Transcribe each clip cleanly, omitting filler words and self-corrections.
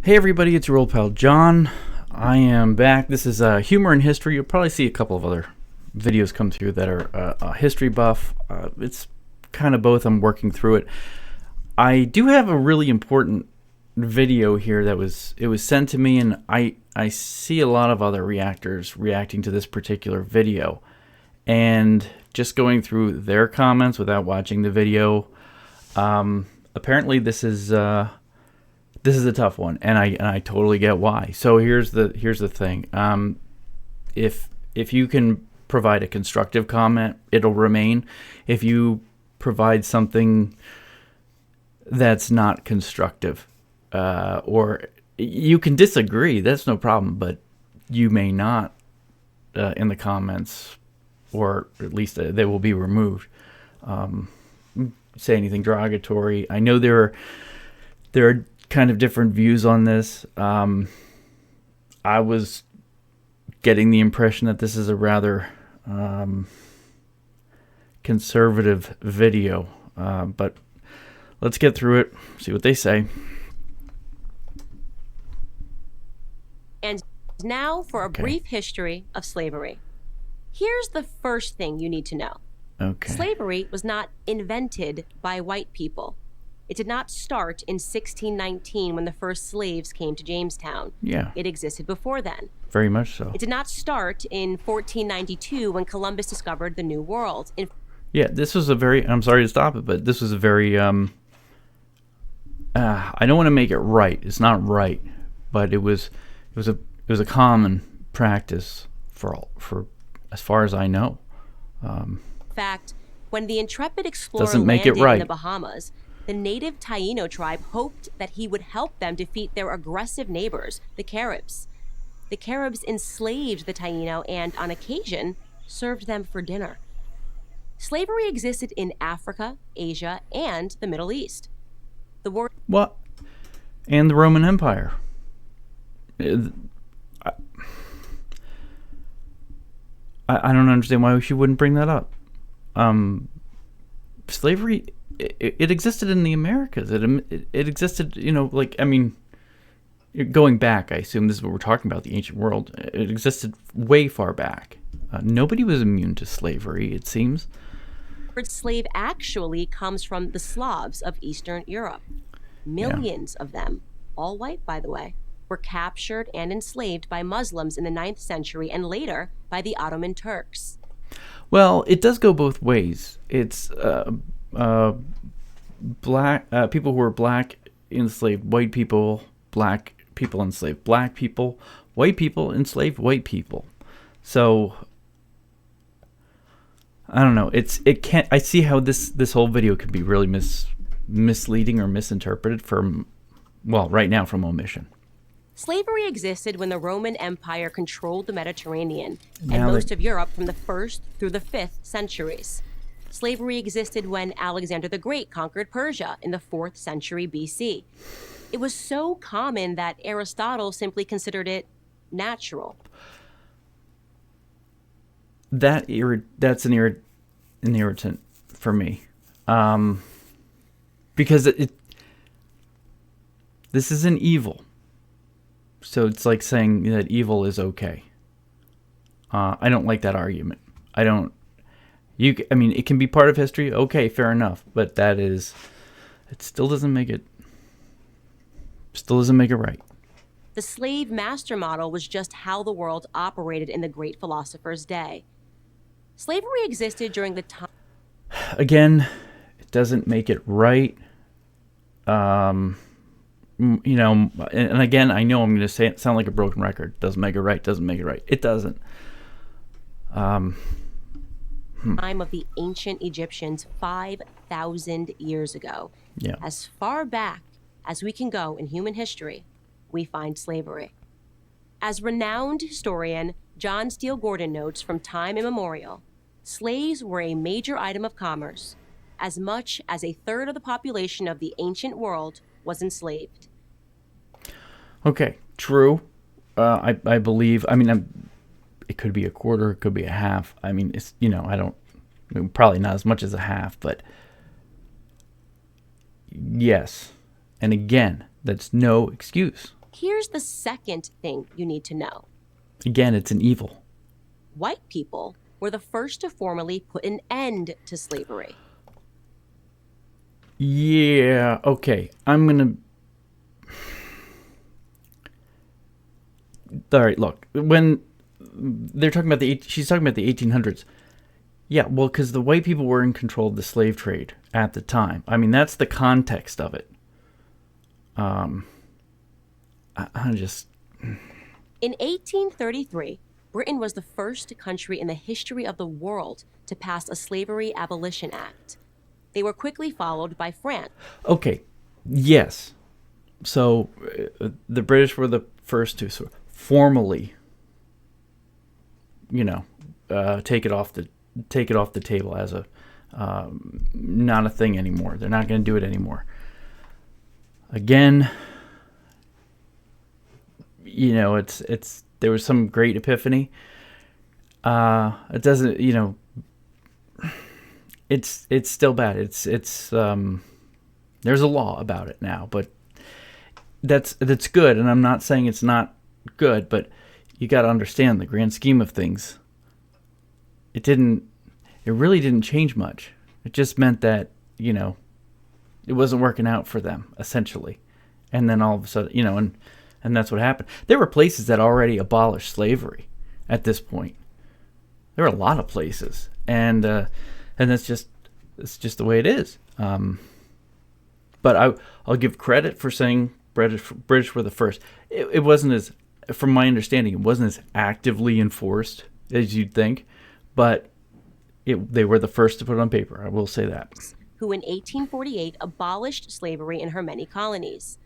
Hey everybody, it's your old pal John. I am back. This is Humor in History. You'll probably see a couple of other videos come through that are a history buff. It's kind of both. I'm working through it. I do have a really important video here that was sent to me, and I see a lot of other reacting to this particular video. And just going through their comments without watching the video, apparently this is a tough one, and I totally get why. So here's the thing. If you can provide a constructive comment, it'll remain. If you provide something that's not constructive, or you can disagree, that's no problem, but you may not in the comments, or at least they will be removed. Say anything derogatory. I know there are kind of different views on this. I was getting the impression that this is a rather conservative video, but let's get through it, see what they say. And now for a brief history of slavery. Here's the first thing you need to know. Slavery was not invented by white people. It did not start in 1619 when the first slaves came to Jamestown. Yeah. It existed before then. Very much so. It did not start in 1492 when Columbus discovered the New World. Yeah, this was a very, I'm sorry to stop it, but this was a very, I don't want to make it right. It's not right, but it was a common practice for as far as I know. In fact, when the intrepid explorer Doesn't make landed it right. in the Bahamas, the native Taino tribe hoped that he would help them defeat their aggressive neighbors, the Caribs. The Caribs enslaved the Taino and, on occasion, served them for dinner. Slavery existed in Africa, Asia, and the Middle East. The word What? And the Roman Empire. I don't understand why she wouldn't bring that up. Slavery, it existed in the Americas. It existed, like, I mean, going back, I assume this is what we're talking about, the ancient world. It existed way far back. Nobody was immune to slavery, it seems. The word slave actually comes from the Slavs of Eastern Europe. Millions of them, all white, by the way, were captured and enslaved by Muslims in the 9th century and later by the Ottoman Turks. Well, it does go both ways. It's black people who were black enslaved white people, black people enslaved black people, white people enslaved white people. So I don't know. It can't. I see how this whole video could be really misleading or misinterpreted right now from omission. Slavery existed when the Roman Empire controlled the Mediterranean and most of Europe from the 1st through the 5th centuries. Slavery existed when Alexander the Great conquered Persia in the 4th century BC. It was so common that Aristotle simply considered it natural. That's an irritant for me, because this is an evil. So it's like saying that evil is okay. I don't like that argument. I mean, it can be part of history. Okay, fair enough. But it still doesn't make it right. The slave master model was just how the world operated in the great philosopher's day. Slavery existed during the time. Again, it doesn't make it right. And again, I know I'm going to sound like a broken record. Doesn't make it right. Doesn't make it right. It doesn't. Time of the ancient Egyptians 5,000 years ago. Yeah. As far back as we can go in human history, we find slavery. As renowned historian John Steele Gordon notes from time immemorial, slaves were a major item of commerce. As much as a third of the population of the ancient world was enslaved. Okay, true. I believe. I mean, it could be a quarter, it could be a half. I mean, it's probably not as much as a half, but yes. And again, that's no excuse. Here's the second thing you need to know. Again, it's an evil. White people were the first to formally put an end to slavery. Yeah, okay. All right, look. When they're talking about she's talking about the 1800s. Yeah, well, because the white people were in control of the slave trade at the time. I mean, that's the context of it. I just... In 1833, Britain was the first country in the history of the world to pass a Slavery Abolition Act. They were quickly followed by France. Okay, yes. So the British were the first to sort of formally, take it off the table as a not a thing anymore. They're not going to do it anymore. Again, it's there was some great epiphany. It doesn't, it's still bad. It's there's a law about it now, but that's good. And I'm not saying it's not good, but you got to understand the grand scheme of things. It really didn't change much. It just meant that, it wasn't working out for them, essentially. And then all of a sudden, and that's what happened. There were places that already abolished slavery at this point. There were a lot of it's just the way it is. But I'll give credit for saying British were the first. It wasn't as, from my understanding, it wasn't as actively enforced as you'd think, but they were the first to put it on paper. I will say that. Who in 1848 abolished slavery in her many colonies.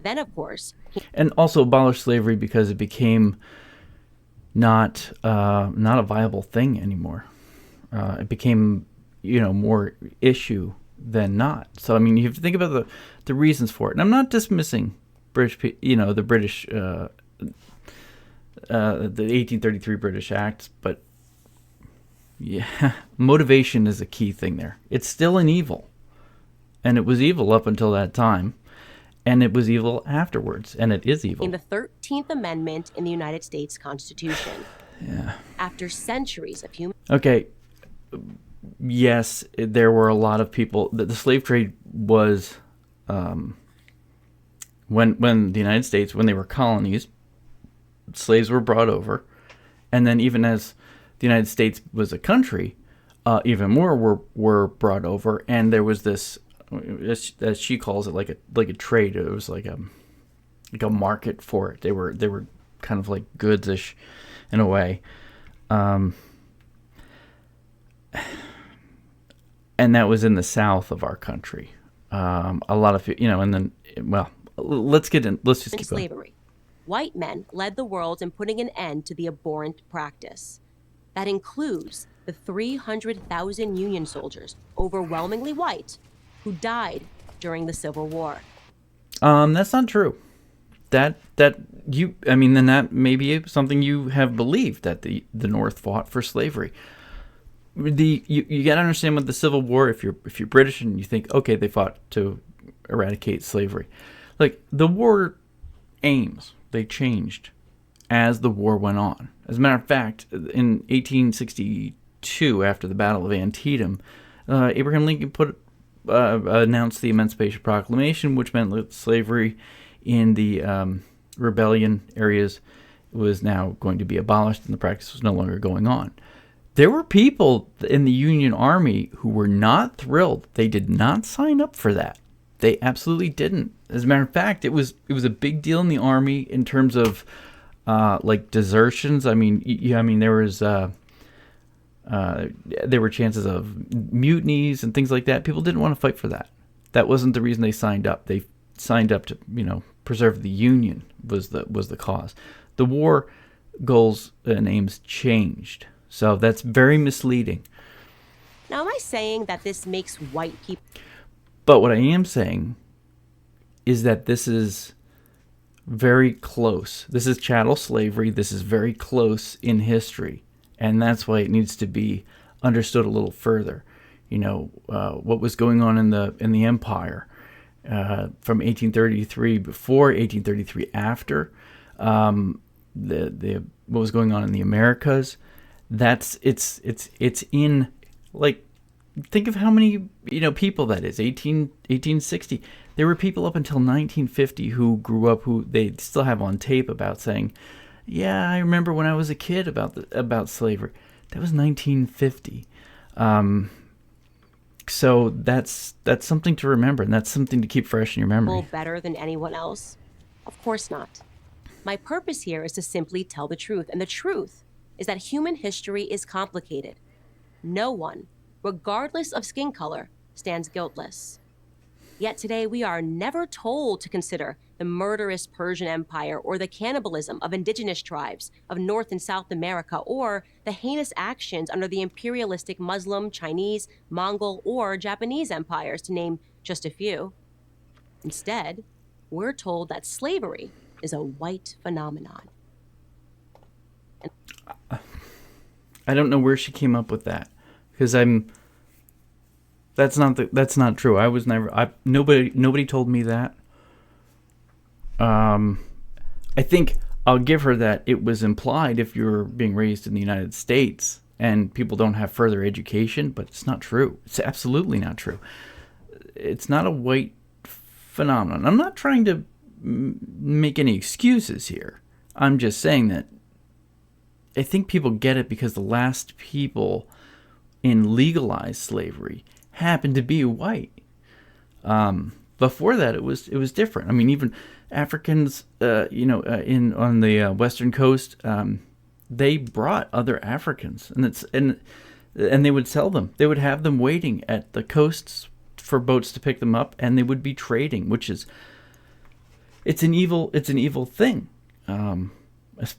Then, of course... And also abolished slavery because it became not a viable thing anymore. It became, more issue than not. So, I mean, you have to think about the reasons for it. And I'm not dismissing the British, the 1833 British Act, but yeah, motivation is a key thing there. It's still an evil. And it was evil up until that time. And it was evil afterwards. And it is evil. In the 13th Amendment in the United States Constitution. Yeah. After centuries of human... Okay. Yes, there were a lot of people. The slave trade was, when the United States, when they were colonies, slaves were brought over. And then even as the United States was a country, even more were brought over. And there was this, as she calls it, like a trade. It was like a market for it. They were kind of like goods-ish in a way. And that was in the south of our country. A lot of, and then, well, let's just keep slavery. Going. White men led the world in putting an end to the abhorrent practice. That includes the 300,000 Union soldiers, overwhelmingly white, who died during the Civil War. That's not true. Then that may be something you have believed, that the North fought for slavery. You got to understand with the Civil War, if you're British and you think, okay, they fought to eradicate slavery. Like, the war aims, they changed as the war went on. As a matter of fact, in 1862, after the Battle of Antietam, Abraham Lincoln announced the Emancipation Proclamation, which meant that slavery in the rebellion areas was now going to be abolished and the practice was no longer going on. There were people in the Union Army who were not thrilled. They did not sign up for that. They absolutely didn't. As a matter of fact, it was a big deal in the Army in terms of like desertions. I mean, there was there were chances of mutinies and things like that. People didn't want to fight for that. That wasn't the reason they signed up. They signed up to preserve the Union was the cause. The war goals and aims changed. So that's very misleading. Now, am I saying that this makes white people... But what I am saying is that this is very close. This is chattel slavery. This is very close in history. And that's why it needs to be understood a little further. What was going on in the empire. from 1833 before, 1833 after, the what was going on in the Americas. It's in, like, think of how many people that is. 1860. There were people up until 1950 who grew up, who they still have on tape about saying, yeah, I remember when I was a kid about slavery. That was 1950. So that's something to remember, and that's something to keep fresh in your memory. Better than anyone else? Of course not. My purpose here is to simply tell the truth, and the truth is that human history is complicated. No one, regardless of skin color, stands guiltless. Yet today we are never told to consider the murderous Persian Empire or the cannibalism of indigenous tribes of North and South America or the heinous actions under the imperialistic Muslim, Chinese, Mongol, or Japanese empires, to name just a few. Instead, we're told that slavery is a white phenomenon. I don't know where she came up with that, because that's not true. I was never. Nobody told me that. I think I'll give her that it was implied if you're being raised in the United States and people don't have further education, but it's not true. It's absolutely not true. It's not a white phenomenon. I'm not trying to make any excuses here. I'm just saying that I think people get it because the last people in legalized slavery happened to be white. Before that, it was different. I mean, even Africans, on the western coast, they brought other Africans, and they would sell them. They would have them waiting at the coasts for boats to pick them up, and they would be trading, which is it's an evil thing. As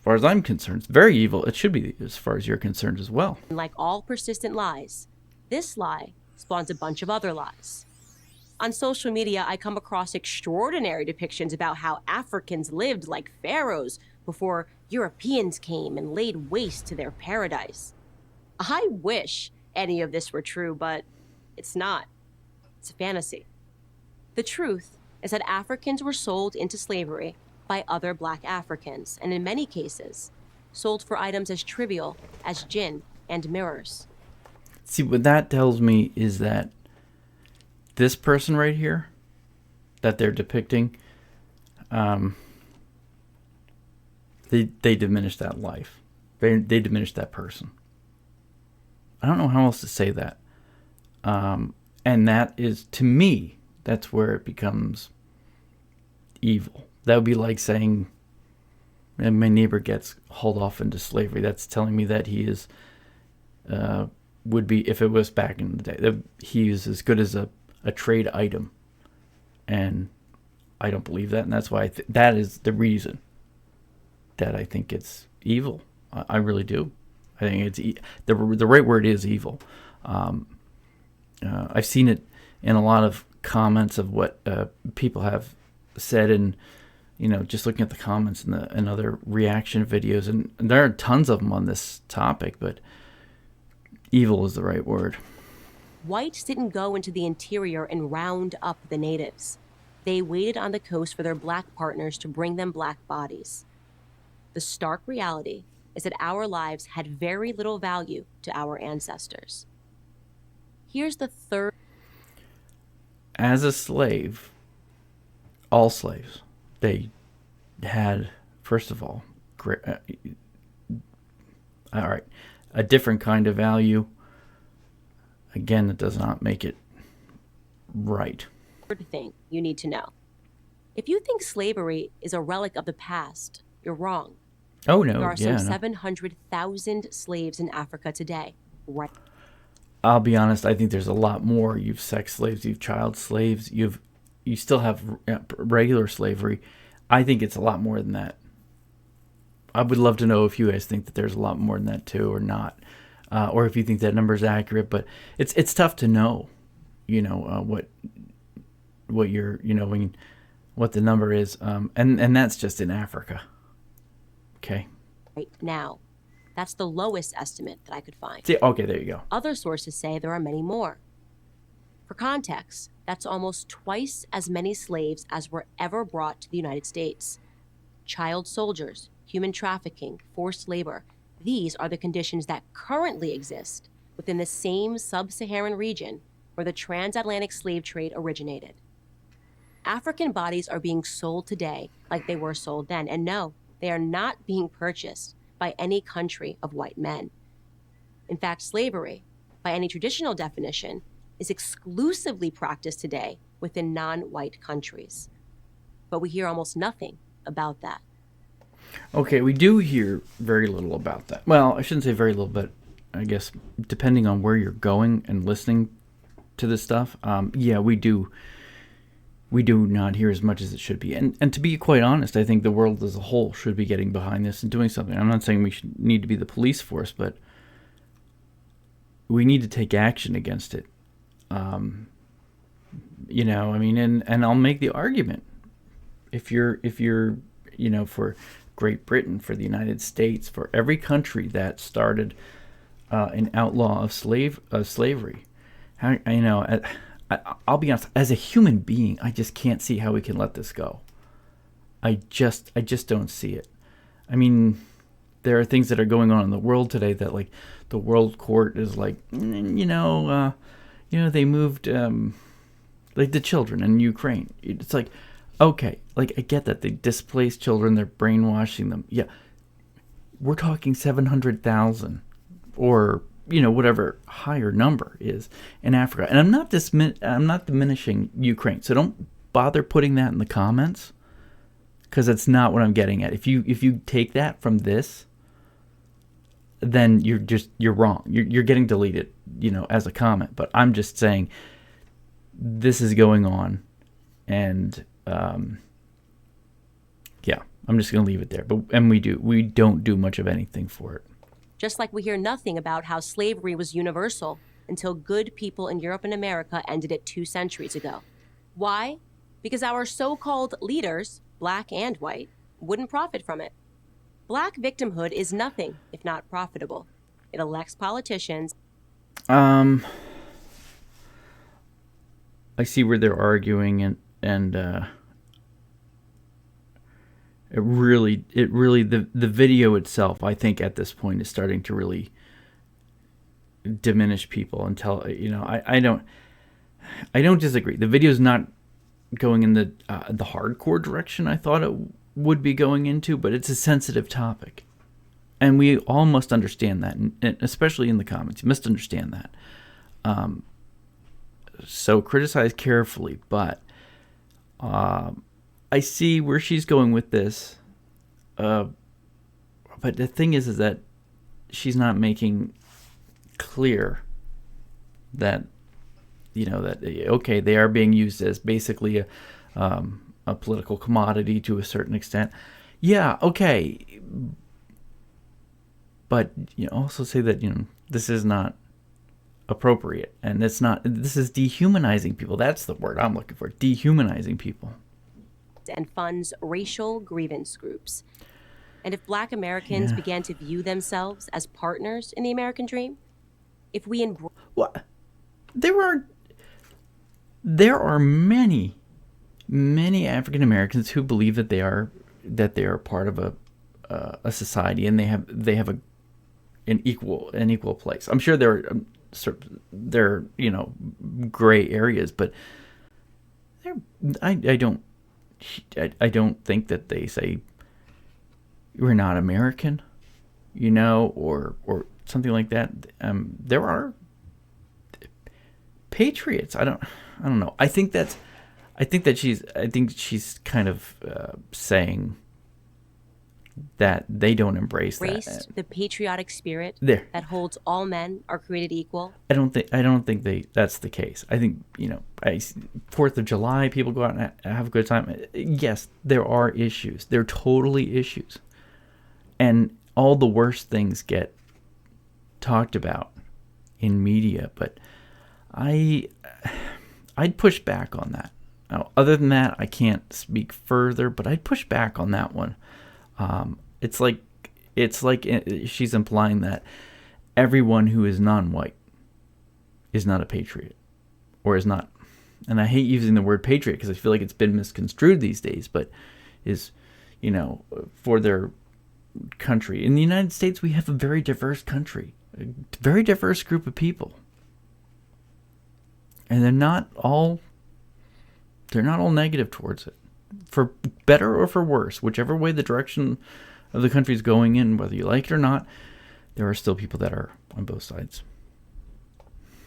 far as I'm concerned, it's very evil. It should be, as far as you're concerned, as well. Like all persistent lies, this lie spawns a bunch of other lies. On social media, I come across extraordinary depictions about how Africans lived like pharaohs before Europeans came and laid waste to their paradise. I wish any of this were true, but it's not. It's a fantasy. The truth is that Africans were sold into slavery by other black Africans, and in many cases, sold for items as trivial as gin and mirrors. See, what that tells me is that this person right here that they're depicting, they diminish that life. They diminish that person. I don't know how else to say that. And that is, to me, that's where it becomes evil. That would be like saying, my neighbor gets hauled off into slavery. That's telling me that he is, would be, if it was back in the day, that he is as good as a trade item. And I don't believe that. And that's why that is the reason that I think it's evil. I really do. I think it's the right word is evil. I've seen it in a lot of comments of what people have said, and just looking at the comments and other reaction videos, and there are tons of them on this topic, but evil is the right word. Whites didn't go into the interior and round up the natives. They waited on the coast for their black partners to bring them black bodies. The stark reality is that our lives had very little value to our ancestors. Here's the third. As a slave, all slaves, they had, first of all, a different kind of value. Again, that does not make it right. Third thing you need to know. If you think slavery is a relic of the past, you're wrong. Oh, no. There are some 700,000 slaves in Africa today. Right. I'll be honest, I think there's a lot more. You've sex slaves, you've child slaves, you still have regular slavery. I think it's a lot more than that. I would love to know if you guys think that there's a lot more than that too, or not, or if you think that number is accurate. But it's tough to know, what you're, what the number is, and that's just in Africa. Okay. Right now, that's the lowest estimate that I could find. See, okay, there you go. Other sources say there are many more. For context, that's almost twice as many slaves as were ever brought to the United States. Child soldiers, human trafficking, forced labor, these are the conditions that currently exist within the same sub-Saharan region where the transatlantic slave trade originated. African bodies are being sold today like they were sold then, and no, they are not being purchased by any country of white men. In fact, slavery, by any traditional definition, is exclusively practiced today within non-white countries. But we hear almost nothing about that. Okay, we do hear very little about that. Well, I shouldn't say very little, but I guess depending on where you're going and listening to this stuff, yeah, we do not hear as much as it should be. And to be quite honest, I think the world as a whole should be getting behind this and doing something. I'm not saying we need to be the police force, but we need to take action against it. And I'll make the argument. If you're, for Great Britain, for the United States, for every country that started an outlaw of slavery, I'll be honest. As a human being, I just can't see how we can let this go. I just don't see it. I mean, there are things that are going on in the world today that, like, the World Court is like, they moved like the children in Ukraine. It's like, okay, like, I get that they displaced children, they're brainwashing them. Yeah, we're talking 700,000 or whatever higher number is in Africa. And I'm not diminishing Ukraine, so don't bother putting that in the comments, because that's not what I'm getting at. If you take that from this, then you're wrong. You're getting deleted, as a comment. But I'm just saying this is going on, and yeah, I'm just gonna leave it there. We don't do much of anything for it. Just like we hear nothing about how slavery was universal until good people in Europe and America ended it 2 centuries ago. Why? Because our so-called leaders, black and white, wouldn't profit from it. Black victimhood is nothing if not profitable. It elects politicians. I see where they're arguing, and it really the video itself, I think, at this point is starting to really diminish people and tell, I don't disagree. The video's not going in the hardcore direction I thought it would be going into, but it's a sensitive topic, and we all must understand that, and especially in the comments, you must understand that. So criticize carefully, but I see where she's going with this, but the thing is that she's not making clear that, okay, they are being used as basically a political commodity to a certain extent. Yeah, okay, but also say that this is not appropriate, and this is dehumanizing people. That's the word I'm looking for. Dehumanizing people. And funds racial grievance groups. And if Black Americans began to view themselves as partners in the American dream, if we embrace... What? There are many African Americans who believe that they are part of a society, and they have an equal place. I'm sure there are gray areas, but I don't think that they say we're not American, or something like that. There are patriots. I don't know. I think she's kind of saying that they don't embrace the patriotic spirit that holds all men are created equal. I don't think that's the case. I think 4th of July, people go out and have a good time. Yes, there are issues. There are totally issues, and all the worst things get talked about in media. But I'd push back on that. Now, other than that, I can't speak further. But I'd push back on that one. It's like she's implying that everyone who is non-white is not a patriot, or is not, and I hate using the word patriot because I feel like it's been misconstrued these days, but is, for their country. In the United States, we have a very diverse country, a very diverse group of people. And they're not all negative towards it. For better or for worse, whichever way the direction of the country is going in, whether you like it or not, there are still people that are on both sides.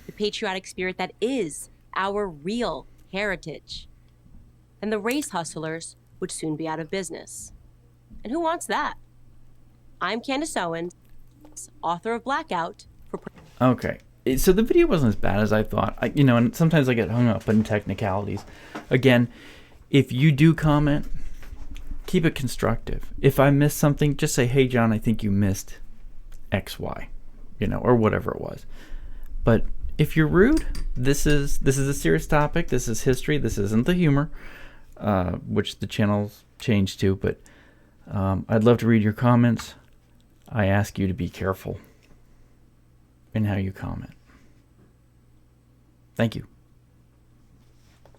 The patriotic spirit that is our real heritage. And the race hustlers would soon be out of business. And who wants that? I'm Candace Owens, author of Blackout. Okay, so the video wasn't as bad as I thought. And sometimes I get hung up in technicalities. Again, if you do comment, keep it constructive. If I missed something, just say, "Hey, John, I think you missed X, Y," or whatever it was. But if you're rude, this is a serious topic. This is history. This isn't the humor, which the channel's changed to. But I'd love to read your comments. I ask you to be careful in how you comment. Thank you.